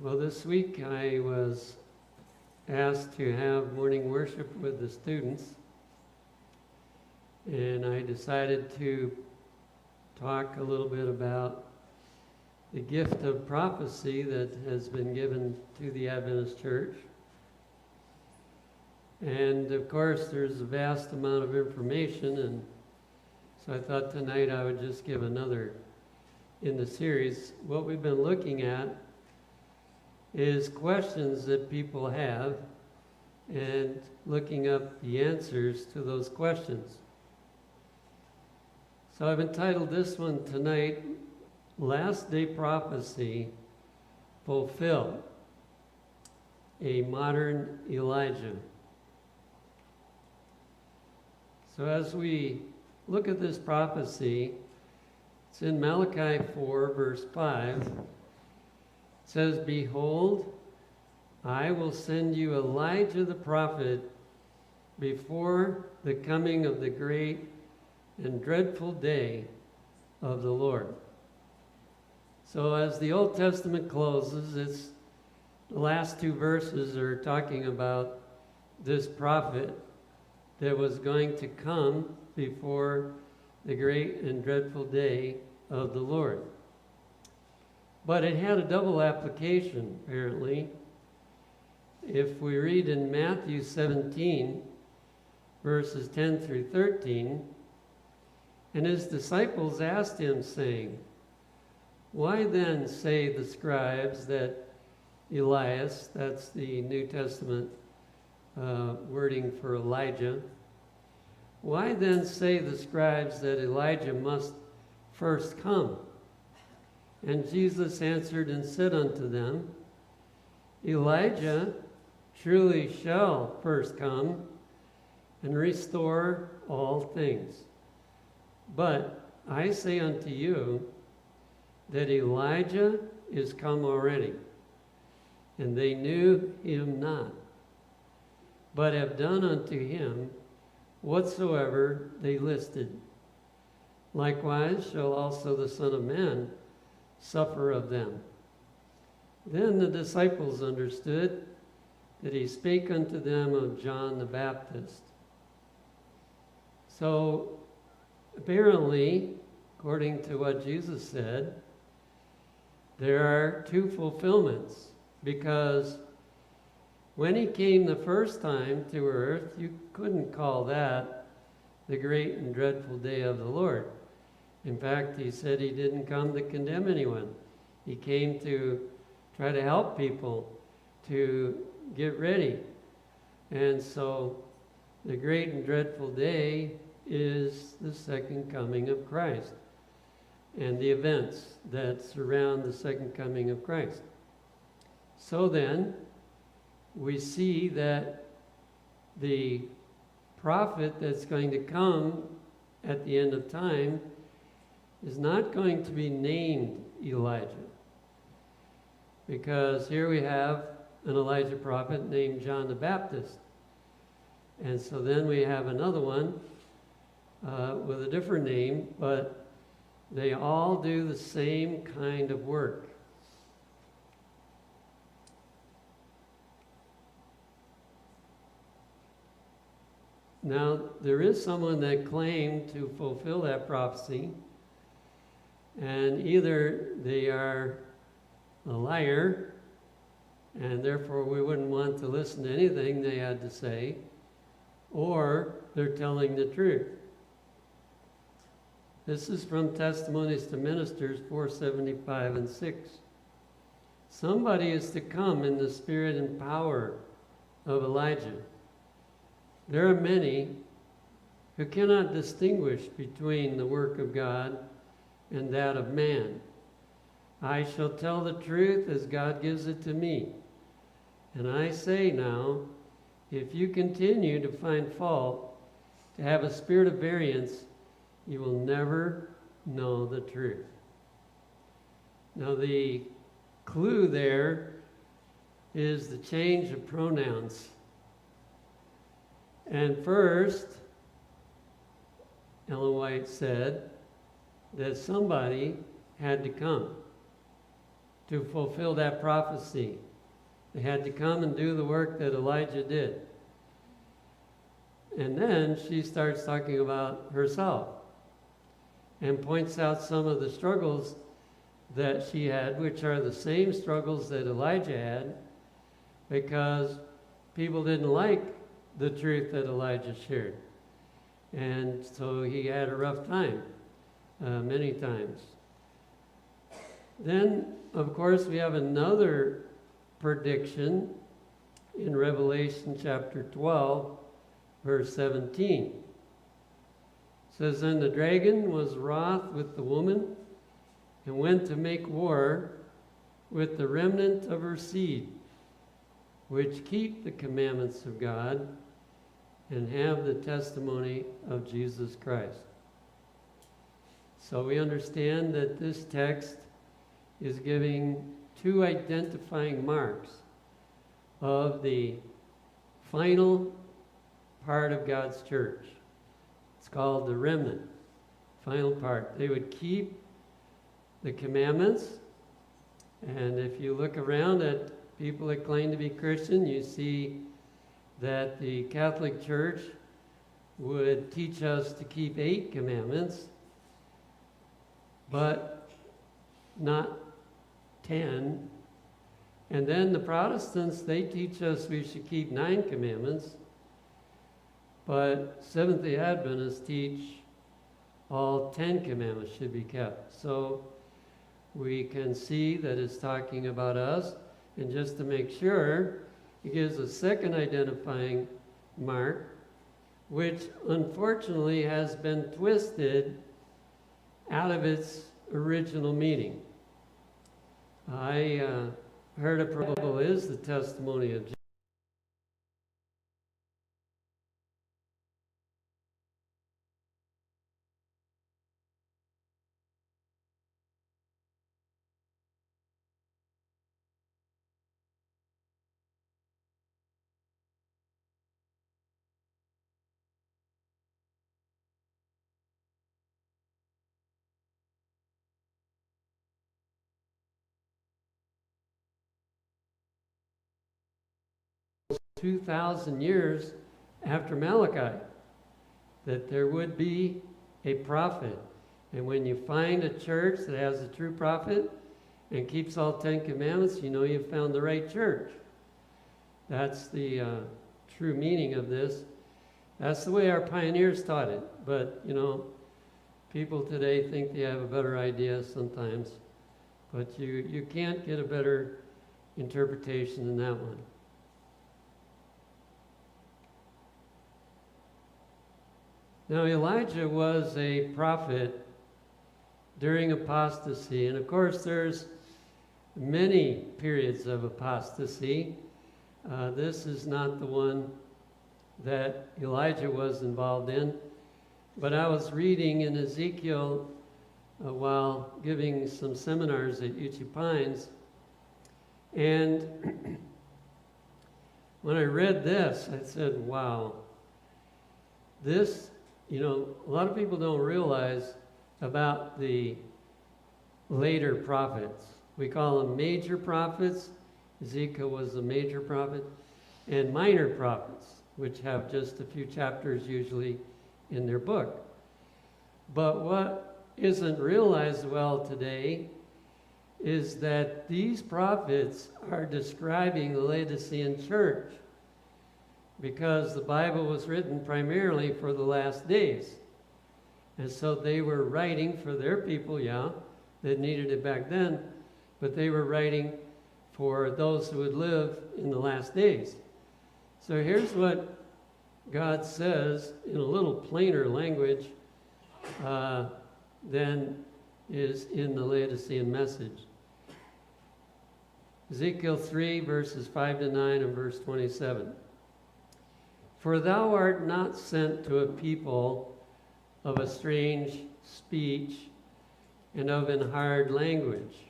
Well, this week I was asked to have morning worship with the students, and I decided to talk a little bit about the gift of prophecy that has been given to the Adventist Church. And of course, there's a vast amount of information, and so I thought tonight I would just give another in the series. What we've been looking at is questions that people have and looking up the answers to those questions. So I've entitled this one tonight, Last Day Prophecy Fulfilled, a Modern Elijah. So as we look at this prophecy, it's in Malachi 4, verse 5. It says, "Behold, I will send you Elijah the prophet before the coming of the great and dreadful day of the Lord." So as the Old Testament closes, the last two verses are talking about this prophet that was going to come before the great and dreadful day of the Lord. But it had a double application, apparently. If we read in Matthew 17, verses 10 through 13, "And his disciples asked him, saying, Why then say the scribes that Elias," that's the New Testament wording for Elijah, "why then say the scribes that Elijah must first come? And Jesus answered and said unto them, Elijah truly shall first come and restore all things. But I say unto you that Elijah is come already, and they knew him not, but have done unto him whatsoever they listed. Likewise shall also the Son of Man suffer of them. Then the disciples understood that he spake unto them of John the Baptist." So apparently, according to what Jesus said, there are two fulfillments, because when he came the first time to earth, you couldn't call that the great and dreadful day of the Lord. In fact, he said he didn't come to condemn anyone. He came to try to help people to get ready. And so the great and dreadful day is the second coming of Christ and the events that surround the second coming of Christ. So then, we see that the prophet that's going to come at the end of time is not going to be named Elijah. Because here we have an Elijah prophet named John the Baptist. And so then we have another one with a different name, but they all do the same kind of work. Now, there is someone that claimed to fulfill that prophecy, and either they are a liar, and therefore we wouldn't want to listen to anything they had to say, or they're telling the truth. This is from Testimonies to Ministers 475 and 6. "Somebody is to come in the spirit and power of Elijah. There are many who cannot distinguish between the work of God and that of man. I shall tell the truth as God gives it to me. And I say now, if you continue to find fault, to have a spirit of variance, you will never know the truth." Now the clue there is the change of pronouns. And first, Ellen White said that somebody had to come to fulfill that prophecy. They had to come and do the work that Elijah did. And then she starts talking about herself and points out some of the struggles that she had, which are the same struggles that Elijah had, because people didn't like the truth that Elijah shared. And so he had a rough time many times. Then, of course, we have another prediction in Revelation chapter 12, verse 17. It says, "And the dragon was wroth with the woman, and went to make war with the remnant of her seed, which keep the commandments of God, and have the testimony of Jesus Christ." So we understand that this text is giving two identifying marks of the final part of God's church. It's called the remnant, final part. They would keep the commandments, and if you look around at people that claim to be Christian, you see that the Catholic Church would teach us to keep 8 commandments, but not 10. And then the Protestants, they teach us we should keep 9 commandments, but Seventh-day Adventists teach all 10 commandments should be kept. So we can see that it's talking about us, and just to make sure, it gives a second identifying mark, which unfortunately has been twisted out of its original meaning. I heard a parable is the testimony of Jesus. 2,000 years after Malachi, that there would be a prophet. And when you find a church that has a true prophet and keeps all 10 commandments, you know you've found the right church. That's the true meaning of this. That's the way our pioneers taught it. But, you know, people today think they have a better idea sometimes. But you can't get a better interpretation than that one. Now, Elijah was a prophet during apostasy. And of course, there's many periods of apostasy. This is not the one that Elijah was involved in. But I was reading in Ezekiel while giving some seminars at UT Pines. And when I read this, I said, wow, this, you know, a lot of people don't realize about the later prophets. We call them major prophets. Ezekiel was a major prophet. And minor prophets, which have just a few chapters usually in their book. But what isn't realized well today is that these prophets are describing the Laodicean church, because the Bible was written primarily for the last days. And so they were writing for their people, that needed it back then, but they were writing for those who would live in the last days. So here's what God says in a little plainer language than is in the Laodicean message. Ezekiel 3, verses 5 to 9 and verse 27. "For thou art not sent to a people of a strange speech and of an hard language,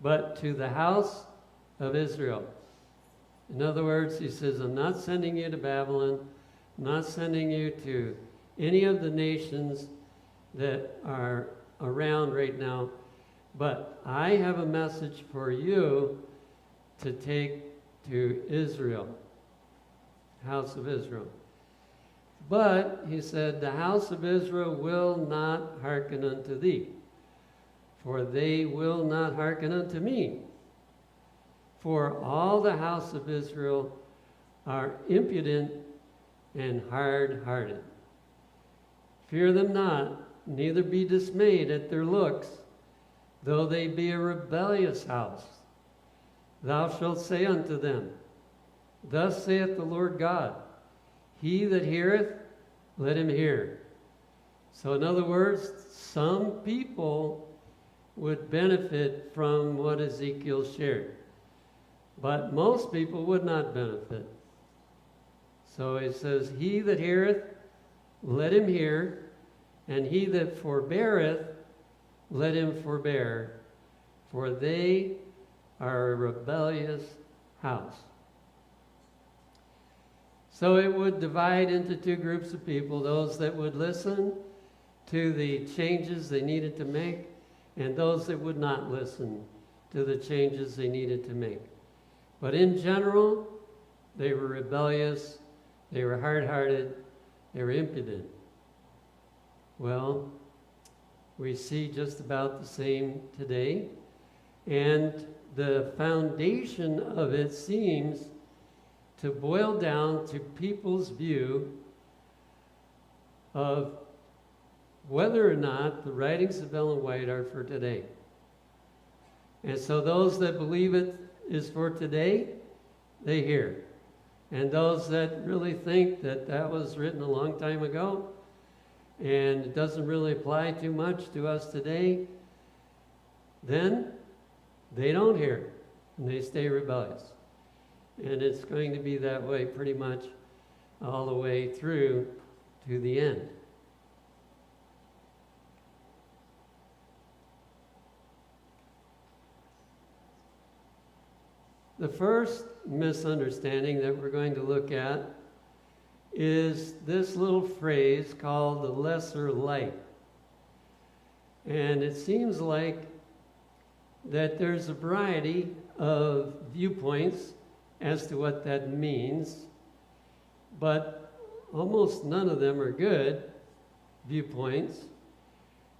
but to the house of Israel." In other words, he says, I'm not sending you to Babylon. I'm not sending you to any of the nations that are around right now. But I have a message for you to take to Israel, house of Israel. But, he said, the house of Israel will not hearken unto thee, for they will not hearken unto me. For all the house of Israel are impudent and hard-hearted. Fear them not, neither be dismayed at their looks, though they be a rebellious house. Thou shalt say unto them, Thus saith the Lord God, He that heareth, let him hear. So in other words, some people would benefit from what Ezekiel shared, but most people would not benefit. So it says, He that heareth, let him hear, and he that forbeareth, let him forbear, for they are a rebellious house. So it would divide into two groups of people, those that would listen to the changes they needed to make, and those that would not listen to the changes they needed to make. But in general, they were rebellious, they were hard-hearted, they were impudent. Well, we see just about the same today, and the foundation of it seems to boil down to people's view of whether or not the writings of Ellen White are for today. And so those that believe it is for today, they hear. And those that really think that that was written a long time ago and it doesn't really apply too much to us today, then they don't hear and they stay rebellious. And it's going to be that way pretty much all the way through to the end. The first misunderstanding that we're going to look at is this little phrase called the lesser light. And it seems like that there's a variety of viewpoints as to what that means, but almost none of them are good viewpoints.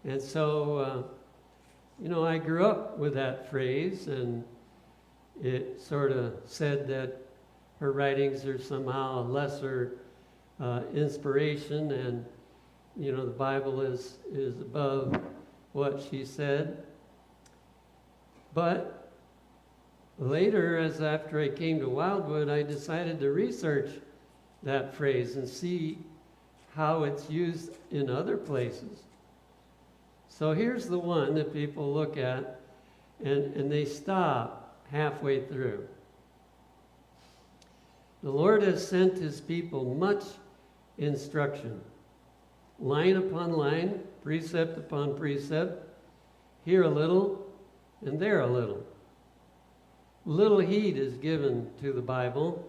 And so, I grew up with that phrase, and it sort of said that her writings are somehow a lesser inspiration, and the Bible is above what she said. But later, after I came to Wildwood, I decided to research that phrase and see how it's used in other places. So here's the one that people look at and they stop halfway through. The Lord has sent his people much instruction, line upon line, precept upon precept, here a little and there a little. Little heed is given to the Bible,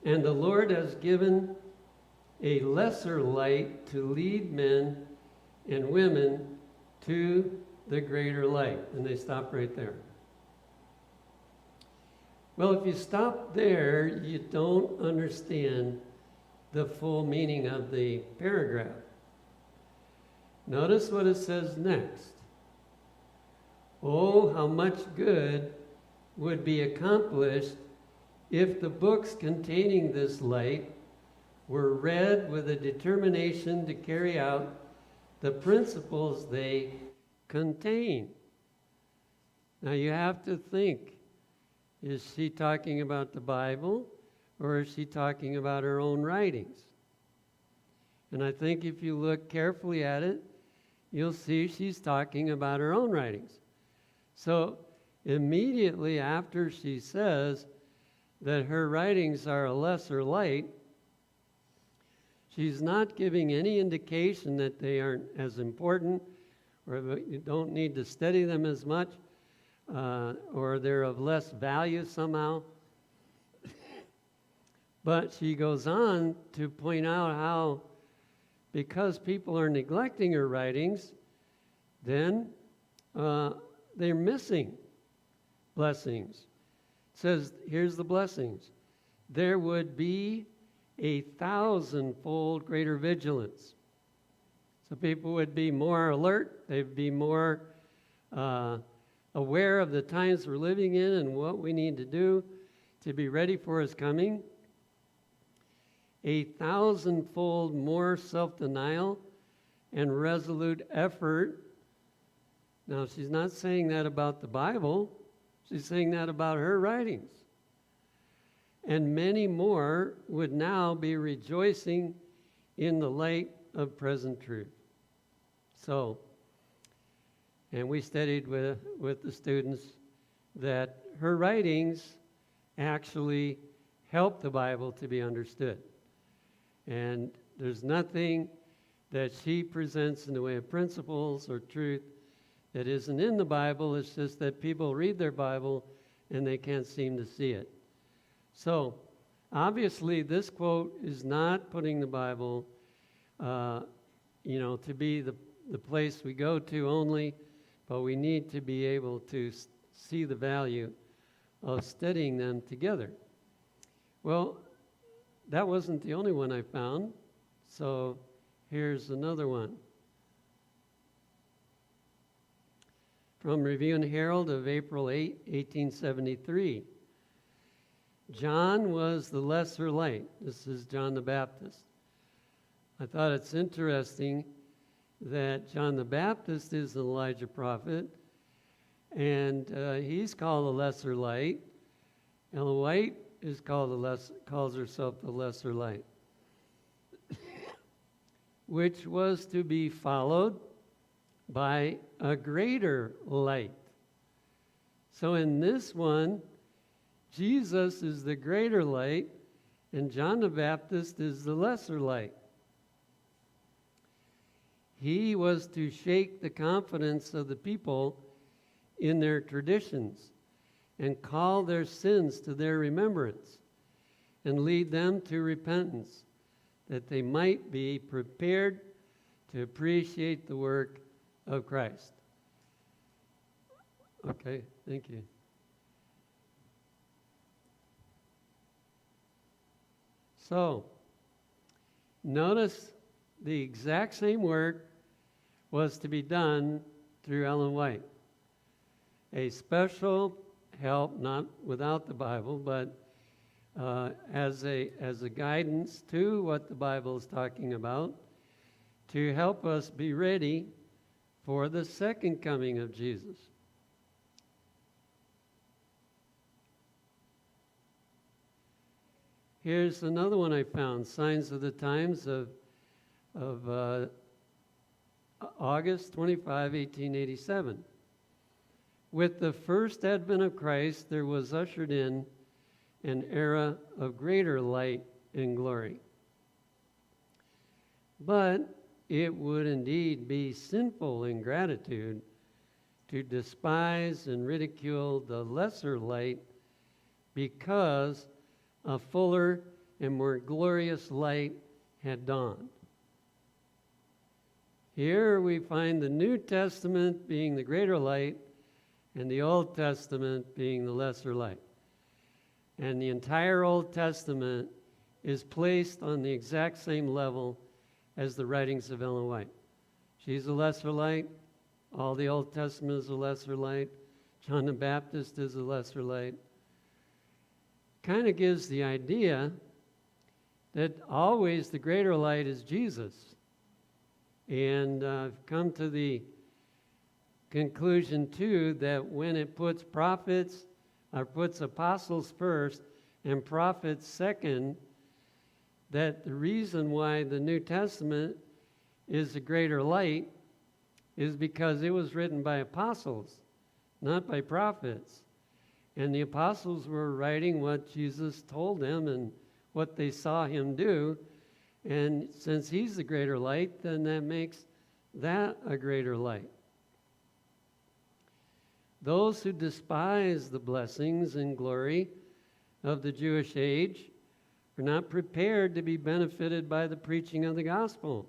and the Lord has given a lesser light to lead men and women to the greater light. And they stop right there. Well, if you stop there, you don't understand the full meaning of the paragraph. Notice what it says next. Oh, how much good would be accomplished if the books containing this light were read with a determination to carry out the principles they contain. Now you have to think, is she talking about the Bible, or is she talking about her own writings? And I think if you look carefully at it, you'll see she's talking about her own writings. So immediately after she says that her writings are a lesser light, she's not giving any indication that they aren't as important, or that you don't need to study them as much, or they're of less value somehow. But she goes on to point out how, because people are neglecting her writings, then they're missing blessings. It says, here's the blessings. There would be 1,000-fold greater vigilance. So people would be more alert. They'd be more aware of the times we're living in and what we need to do to be ready for his coming. 1,000-fold more self-denial and resolute effort. Now, she's not saying that about the Bible. She's saying that about her writings. And many more would now be rejoicing in the light of present truth. So, and we studied with the students that her writings actually help the Bible to be understood. And there's nothing that she presents in the way of principles or truth that isn't in the Bible. It's just that people read their Bible and they can't seem to see it. So, obviously, this quote is not putting the Bible, to be the place we go to only, but we need to be able to see the value of studying them together. Well, that wasn't the only one I found, so here's another one. From Review and Herald of April 8, 1873. John was the lesser light. This is John the Baptist. I thought it's interesting that John the Baptist is an Elijah prophet, and he's called the lesser light. Ellen White is calls herself the lesser light, which was to be followed by a greater light. So in this one, Jesus is the greater light, and John the Baptist is the lesser light. He was to shake the confidence of the people in their traditions and call their sins to their remembrance and lead them to repentance, that they might be prepared to appreciate the work of Christ. Okay, thank you. So, notice the exact same work was to be done through Ellen White. A special help, not without the Bible, but as a guidance to what the Bible is talking about, to help us be ready for the second coming of Jesus. Here's another one I found, Signs of the Times of August 25, 1887. With the first advent of Christ, there was ushered in an era of greater light and glory. But it would indeed be sinful ingratitude to despise and ridicule the lesser light because a fuller and more glorious light had dawned. Here we find the New Testament being the greater light and the Old Testament being the lesser light. And the entire Old Testament is placed on the exact same level as the writings of Ellen White. She's a lesser light. All the Old Testament is a lesser light. John the Baptist is a lesser light. Kind of gives the idea that always the greater light is Jesus. And I've come to the conclusion, too, that when it puts prophets, or puts apostles first and prophets second, that the reason why the New Testament is a greater light is because it was written by apostles, not by prophets. And the apostles were writing what Jesus told them and what they saw him do. And since he's the greater light, then that makes that a greater light. Those who despise the blessings and glory of the Jewish age are not prepared to be benefited by the preaching of the gospel.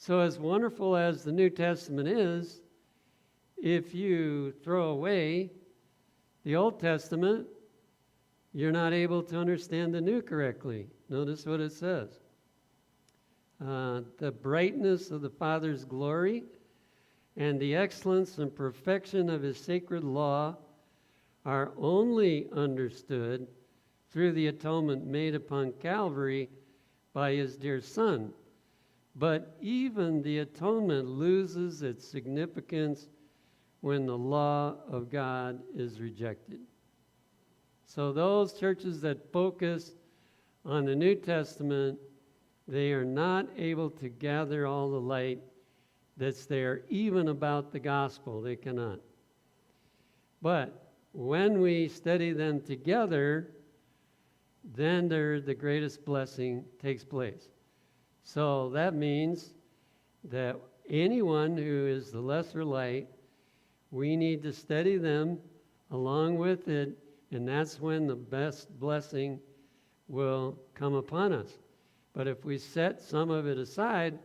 So as wonderful as the New Testament is, if you throw away the Old Testament, you're not able to understand the New correctly. Notice what it says. The brightness of the Father's glory and the excellence and perfection of his sacred law are only understood through the atonement made upon Calvary by his dear Son. But even the atonement loses its significance when the law of God is rejected. So those churches that focus on the New Testament, they are not able to gather all the light that's there, even about the gospel. They cannot. But when we study them together, then the greatest blessing takes place. So that means that anyone who is the lesser light, we need to study them along with it, and that's when the best blessing will come upon us. But if we set some of it aside,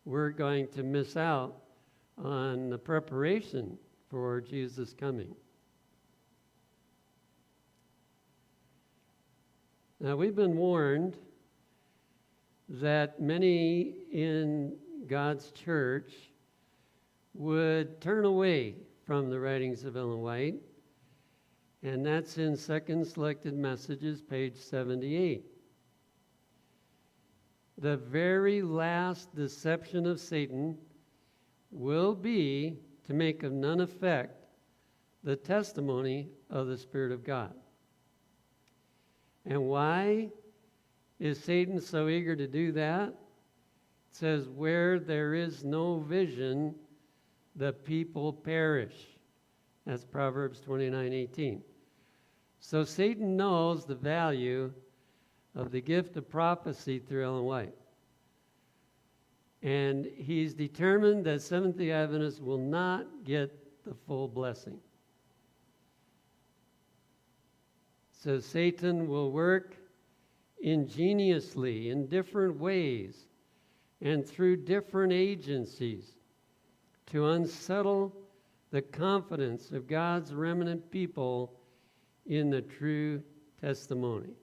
we're going to miss out on the preparation for Jesus' coming. Now, we've been warned that many in God's church would turn away from the writings of Ellen White, and that's in Second Selected Messages, page 78. The very last deception of Satan will be to make of none effect the testimony of the Spirit of God. And why is Satan so eager to do that? It says, where there is no vision, the people perish. That's Proverbs 29:18. So Satan knows the value of the gift of prophecy through Ellen White. And he's determined that Seventh-day Adventists will not get the full blessing. So Satan will work ingeniously in different ways and through different agencies to unsettle the confidence of God's remnant people in the true testimony.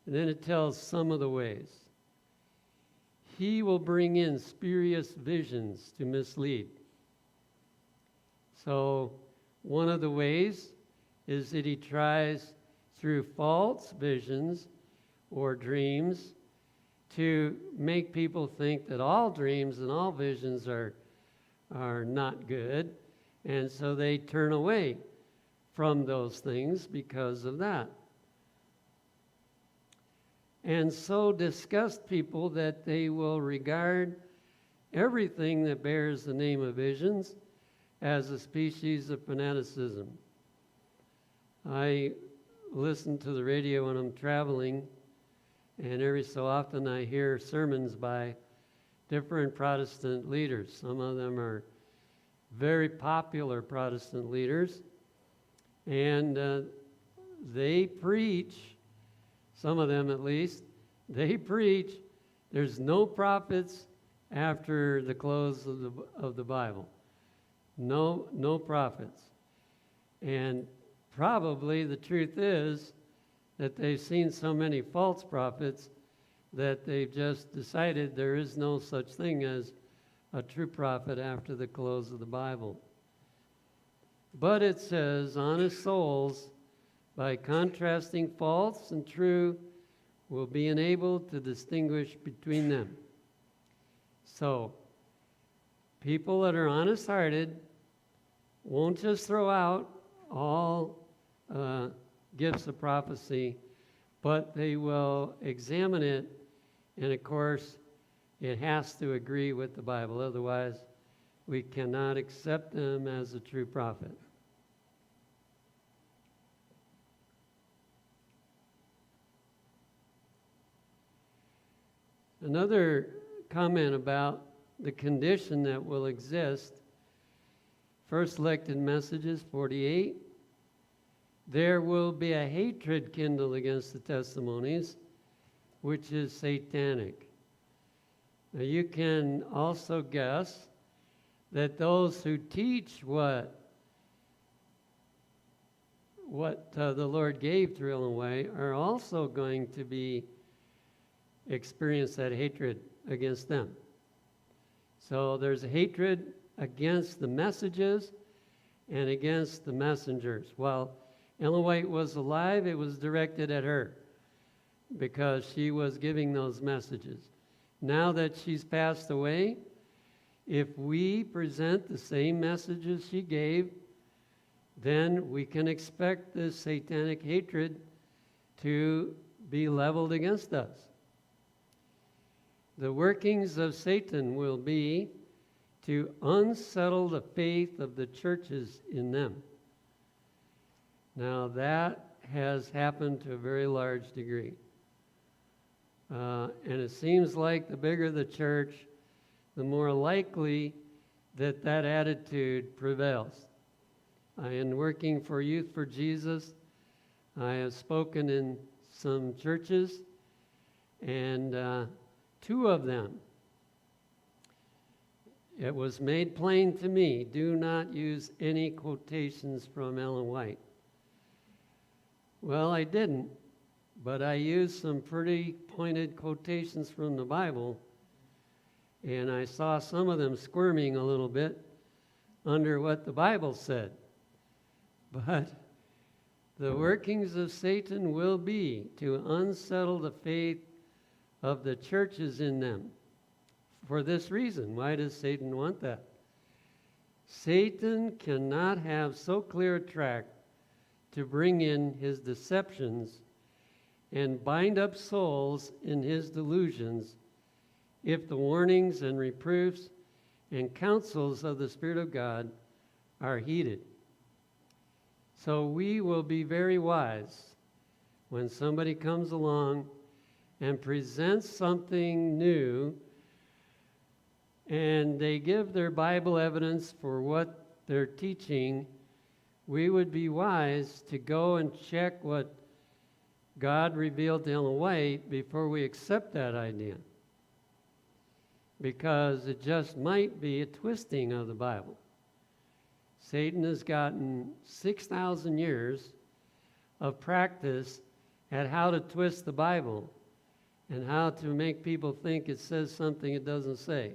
And then it tells some of the ways. He will bring in spurious visions to mislead. So one of the ways is that he tries through false visions or dreams to make people think that all dreams and all visions are not good, and so they turn away from those things because of that. And so disgust people that they will regard everything that bears the name of visions as a species of fanaticism. I listen to the radio when I'm traveling, and every so often I hear sermons by different Protestant leaders. Some of them are very popular Protestant leaders, and they preach, some of them at least, they preach there's no prophets after the close of the Bible. No prophets. And probably the truth is that they've seen so many false prophets that they've just decided there is no such thing as a true prophet after the close of the Bible. But it says, honest souls, by contrasting false and true, will be enabled to distinguish between them. So, people that are honest-hearted won't just throw out all gifts of prophecy, but they will examine it, and of course, it has to agree with the Bible. Otherwise, we cannot accept them as a true prophet. Another comment about the condition that will exist, First Selected Messages 48, there will be a hatred kindled against the testimonies, which is satanic. Now you can also guess that those who teach what the Lord gave through Ellen White are also going to experience that hatred against them. So there's a hatred against the messages and against the messengers. While Ellen White was alive, it was directed at her because she was giving those messages. Now that she's passed away, if we present the same messages she gave, then we can expect this satanic hatred to be leveled against us. The workings of Satan will be to unsettle the faith of the churches in them. Now that has happened to a very large degree. And it seems like the bigger the church, the more likely that attitude prevails. In working for Youth for Jesus, I have spoken in some churches, and 2 of them, it was made plain to me, do not use any quotations from Ellen White. Well, I didn't, but I used some pretty pointed quotations from the Bible, and I saw some of them squirming a little bit under what the Bible said. But the workings of Satan will be to unsettle the faith of the churches in them. For this reason, why does Satan want that? Satan cannot have so clear a track to bring in his deceptions and bind up souls in his delusions if the warnings and reproofs and counsels of the Spirit of God are heeded. So we will be very wise when somebody comes along and presents something new and they give their Bible evidence for what they're teaching. We would be wise to go and check what God revealed to Ellen White before we accept that idea, because it just might be a twisting of the Bible. Satan has gotten 6,000 years of practice at how to twist the Bible and how to make people think it says something it doesn't say.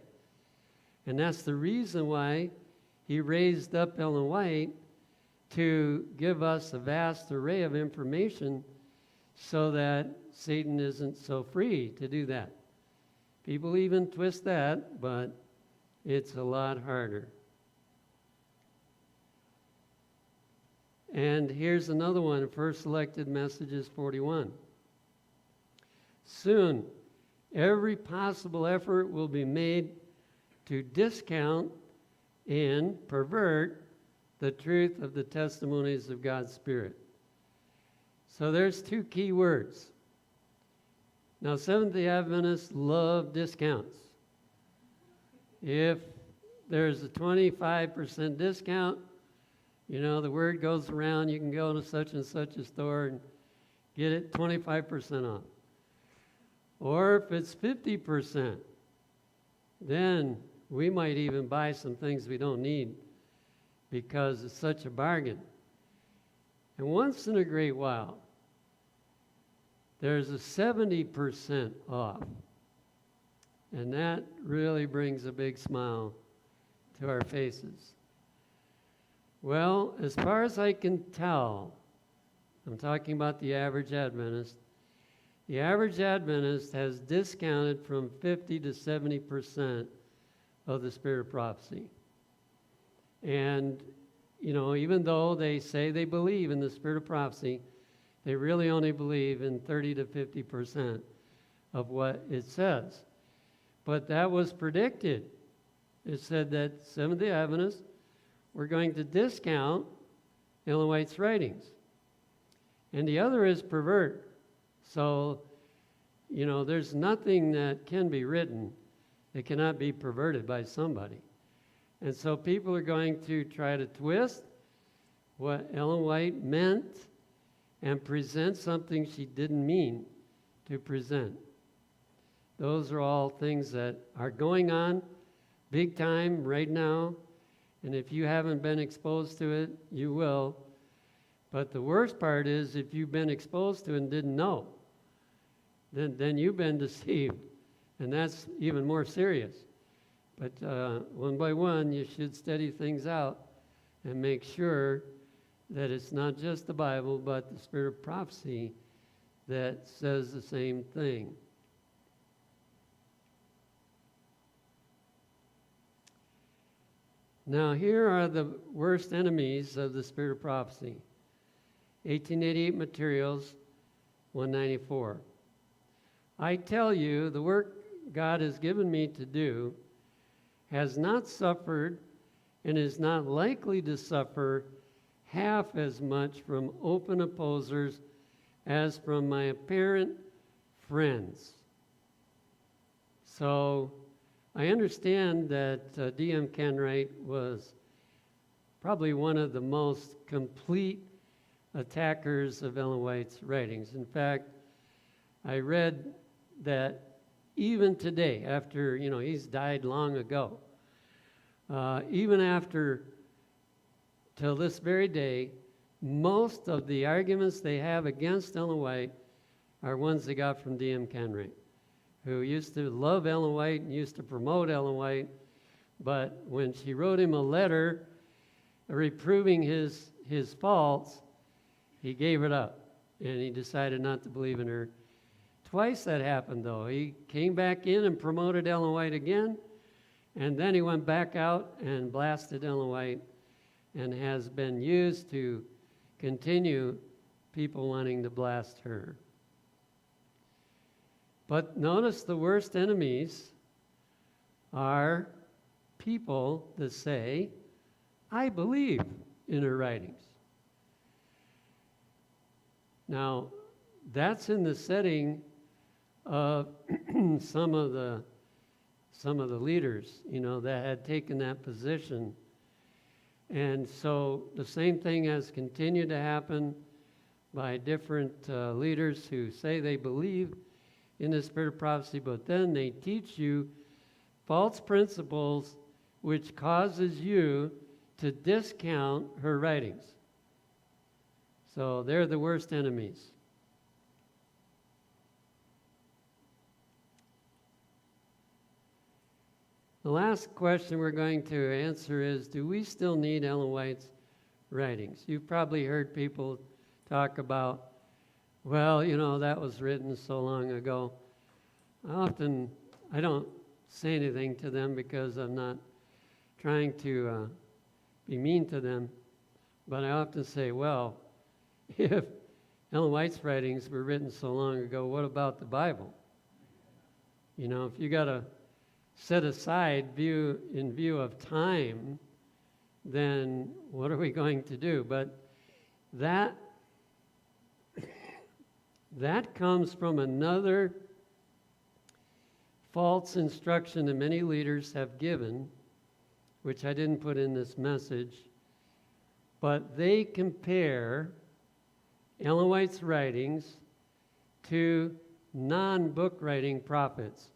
And that's the reason why he raised up Ellen White to give us a vast array of information so that Satan isn't so free to do that. People even twist that, but it's a lot harder. And here's another one, First Selected Messages 41. Soon, every possible effort will be made to discount and pervert the truth of the testimonies of God's Spirit. So there's 2 key words. Now, Seventh-day Adventists love discounts. If there's a 25% discount, you know, the word goes around, you can go to such and such a store and get it 25% off. Or if it's 50%, then we might even buy some things we don't need because it's such a bargain. And once in a great while, there's a 70% off. And that really brings a big smile to our faces. Well, as far as I can tell, I'm talking about the average Adventist. The average Adventist has discounted from 50 to 70% of the spirit of prophecy. And, you know, even though they say they believe in the spirit of prophecy, they really only believe in 30 to 50% of what it says. But that was predicted. It said that Seventh-day Adventists were going to discount Ellen White's writings. And the other is pervert. So, you know, there's nothing that can be written that cannot be perverted by somebody. And so people are going to try to twist what Ellen White meant and present something she didn't mean to present. Those are all things that are going on big time right now. And if you haven't been exposed to it, you will. But the worst part is if you've been exposed to it and didn't know, then you've been deceived. And that's even more serious. But one by one, you should study things out and make sure that it's not just the Bible, but the spirit of prophecy that says the same thing. Now, here are the worst enemies of the spirit of prophecy. 1888 Materials, 194. I tell you, the work God has given me to do has not suffered and is not likely to suffer half as much from open opposers as from my apparent friends. So I understand that D.M. Kenwright was probably one of the most complete attackers of Ellen White's writings. In fact, I read that even today, after, he's died long ago, even after, till this very day, most of the arguments they have against Ellen White are ones they got from D.M. Kenwright, who used to love Ellen White and used to promote Ellen White, but when she wrote him a letter reproving his faults, he gave it up, and he decided not to believe in her. Twice that happened, though. He came back in and promoted Ellen White again, and then he went back out and blasted Ellen White, and has been used to continue people wanting to blast her. But notice the worst enemies are people that say, I believe in her writings. Now, that's in the setting of some of the leaders, that had taken that position. And so the same thing has continued to happen by different leaders who say they believe in the spirit of prophecy, but then they teach you false principles which causes you to discount her writings. So they're the worst enemies. The last question we're going to answer is, do we still need Ellen White's writings? You've probably heard people talk about, well, that was written so long ago. I don't say anything to them because I'm not trying to be mean to them, but I often say, well, if Ellen White's writings were written so long ago, what about the Bible? If you got to set aside in view of time, then what are we going to do? But that comes from another false instruction that many leaders have given, which I didn't put in this message, but they compare Ellen White's writings to non-book writing prophets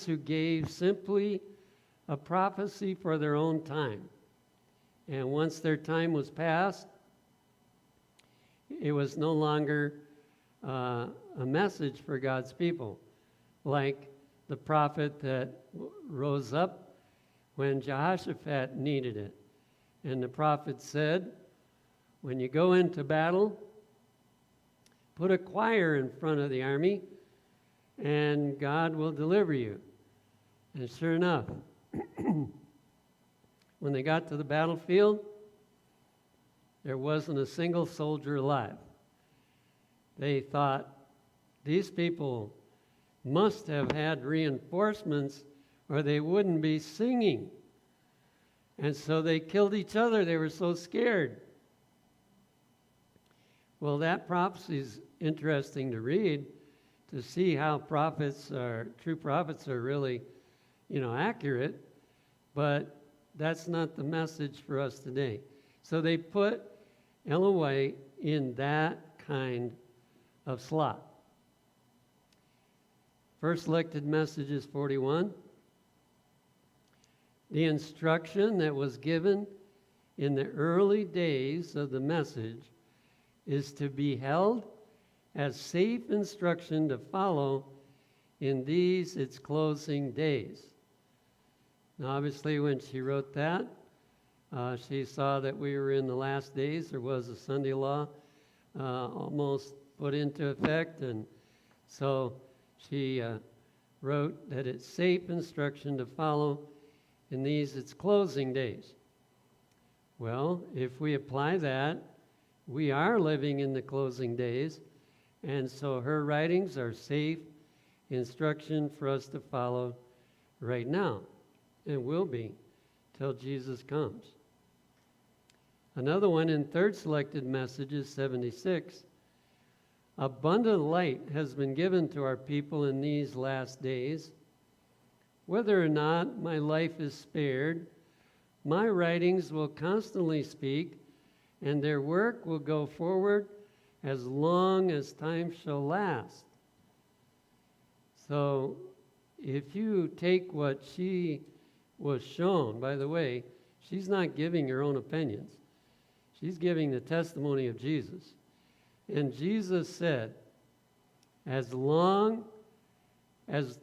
who gave simply a prophecy for their own time. And once their time was past, it was no longer a message for God's people, like the prophet that rose up when Jehoshaphat needed it. And the prophet said, when you go into battle, put a choir in front of the army, and God will deliver you. And sure enough, when they got to the battlefield, there wasn't a single soldier alive. They thought, these people must have had reinforcements or they wouldn't be singing. And so they killed each other. They were so scared. Well, that prophecy is interesting to read, to see how true prophets are really, accurate, but that's not the message for us today. So they put Ellen White in that kind of slot. First selected message is 41. The instruction that was given in the early days of the message is to be held as safe instruction to follow in these its closing days. Now, obviously, when she wrote that, she saw that we were in the last days. There was a Sunday law almost put into effect, and so she wrote that it's safe instruction to follow in these its closing days. Well, if we apply that, we are living in the closing days, and so her writings are safe instruction for us to follow right now, and will be till Jesus comes. Another one in third selected messages, 76. Abundant light has been given to our people in these last days. Whether or not my life is spared, my writings will constantly speak, and their work will go forward as long as time shall last. So if you take what she was shown, by the way, she's not giving her own opinions. She's giving the testimony of Jesus. And Jesus said, as long as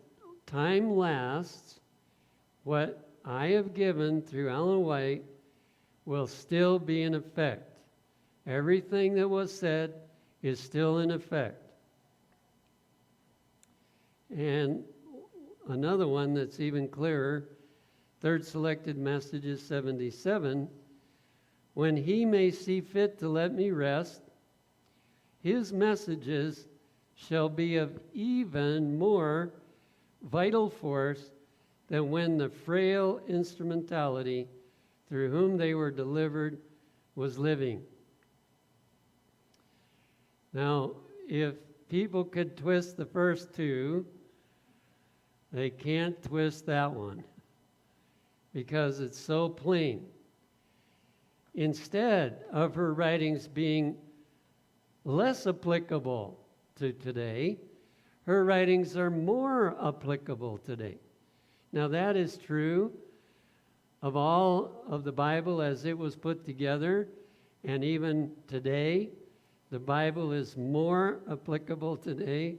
time lasts, what I have given through Ellen White will still be in effect. Everything that was said is still in effect. And another one that's even clearer, third selected message is 77. When he may see fit to let me rest, his messages shall be of even more vital force than when the frail instrumentality through whom they were delivered was living. Now, if people could twist the first two, they can't twist that one because it's so plain. Instead of her writings being less applicable to today, her writings are more applicable today. Now, that is true of all of the Bible as it was put together, and even today, the Bible is more applicable today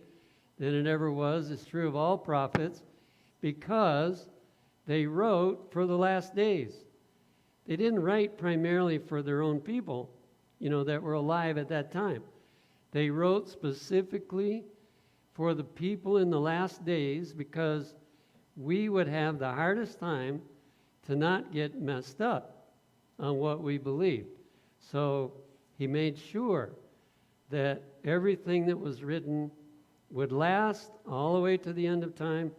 than it ever was. It's true of all prophets because they wrote for the last days. They didn't write primarily for their own people, that were alive at that time. They wrote specifically for the people in the last days because we would have the hardest time to not get messed up on what we believe. So he made sure that everything that was written would last all the way to the end of time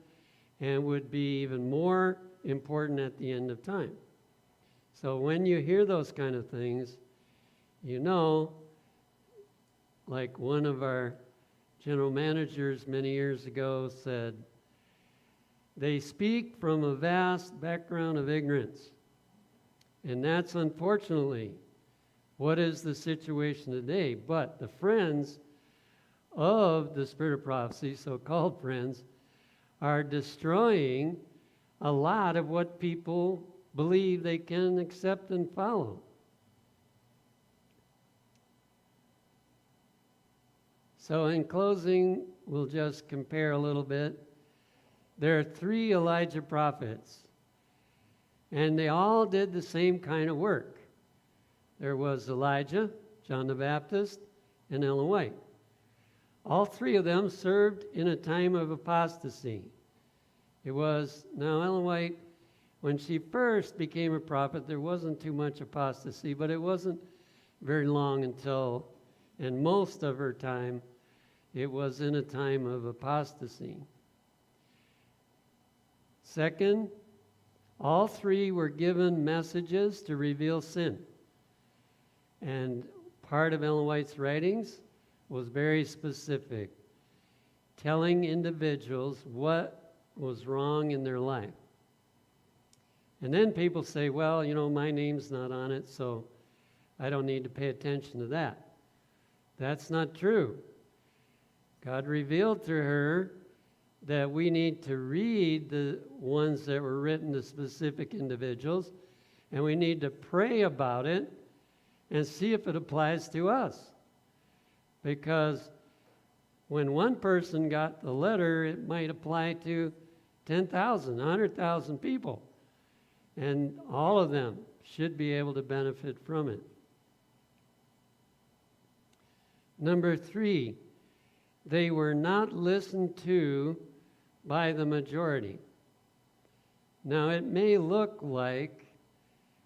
and would be even more important at the end of time. So when you hear those kind of things, like one of our general managers many years ago said, they speak from a vast background of ignorance. And that's unfortunately what is the situation today. But the friends of the spirit of prophecy, so-called friends, are destroying a lot of what people believe they can accept and follow. So in closing, we'll just compare a little bit. There are 3 Elijah prophets, and they all did the same kind of work. There was Elijah, John the Baptist, and Ellen White. All 3 of them served in a time of apostasy. Now Ellen White, when she first became a prophet, there wasn't too much apostasy, but it wasn't very long until, and most of her time, it was in a time of apostasy. Second, all 3 were given messages to reveal sin. And part of Ellen White's writings was very specific, telling individuals what was wrong in their life. And then people say, well, my name's not on it, so I don't need to pay attention to that. That's not true. God revealed through her that we need to read the ones that were written to specific individuals, and we need to pray about it and see if it applies to us. Because when one person got the letter, it might apply to 10,000, 100,000 people. And all of them should be able to benefit from it. Number 3, they were not listened to by the majority. Now, it may look like,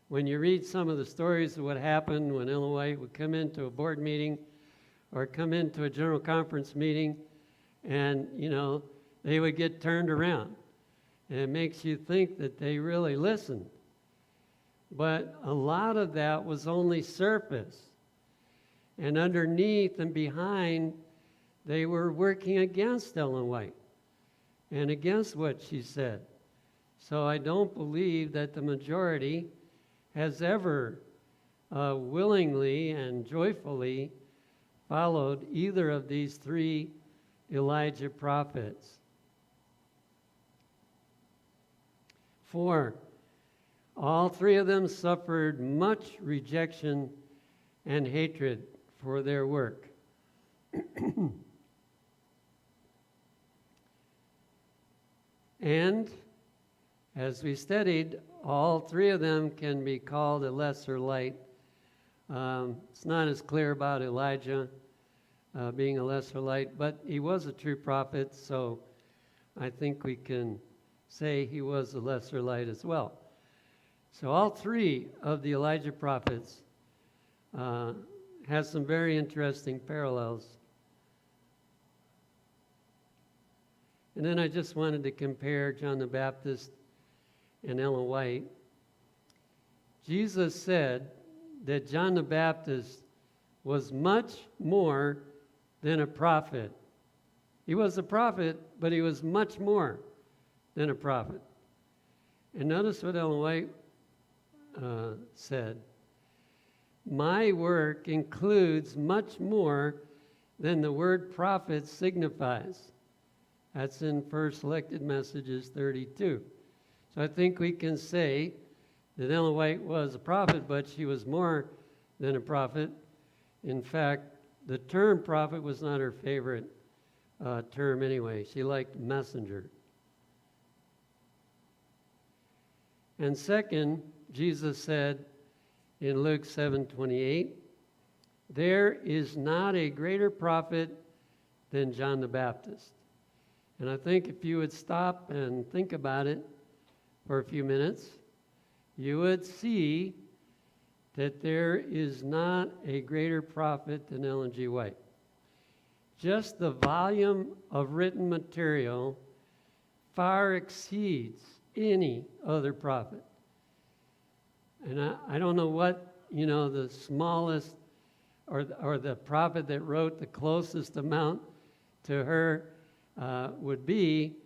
when you read some of the stories of what happened when Ellen White would come into a board meeting or come into a general conference meeting, and, they would get turned around. And it makes you think that they really listened. But a lot of that was only surface. And underneath and behind, they were working against Ellen White and against what she said. So I don't believe that the majority has ever willingly and joyfully followed either of these 3 Elijah prophets. 4, all 3 of them suffered much rejection and hatred for their work. And as we studied, all 3 of them can be called a lesser light. It's not as clear about Elijah being a lesser light, but he was a true prophet, so I think we can say he was a lesser light as well. So all 3 of the Elijah prophets has some very interesting parallels. And then I just wanted to compare John the Baptist and Ellen White. Jesus said that John the Baptist was much more than a prophet. He was a prophet, but he was much more than a prophet. And notice what Ellen White said. My work includes much more than the word prophet signifies. That's in First Selected Messages 32. So I think we can say that Ellen White was a prophet, but she was more than a prophet. In fact, the term prophet was not her favorite term anyway. She liked messenger. And second, Jesus said in Luke 7:28, there is not a greater prophet than John the Baptist. And I think if you would stop and think about it for a few minutes, you would see that there is not a greater prophet than Ellen G. White. Just the volume of written material far exceeds any other prophet. And I don't know what, the smallest or the prophet that wrote the closest amount to her would be,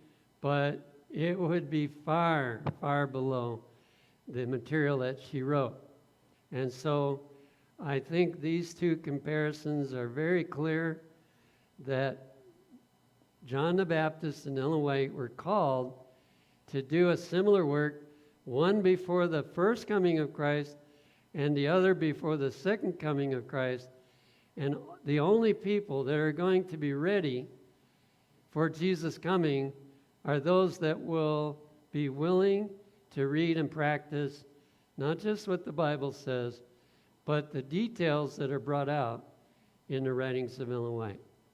but it would be far, far below the material that she wrote. And so I think these 2 comparisons are very clear that John the Baptist and Ellen White were called to do a similar work, one before the first coming of Christ and the other before the second coming of Christ. And the only people that are going to be ready for Jesus' coming are those that will be willing to read and practice not just what the Bible says, but the details that are brought out in the writings of Ellen White.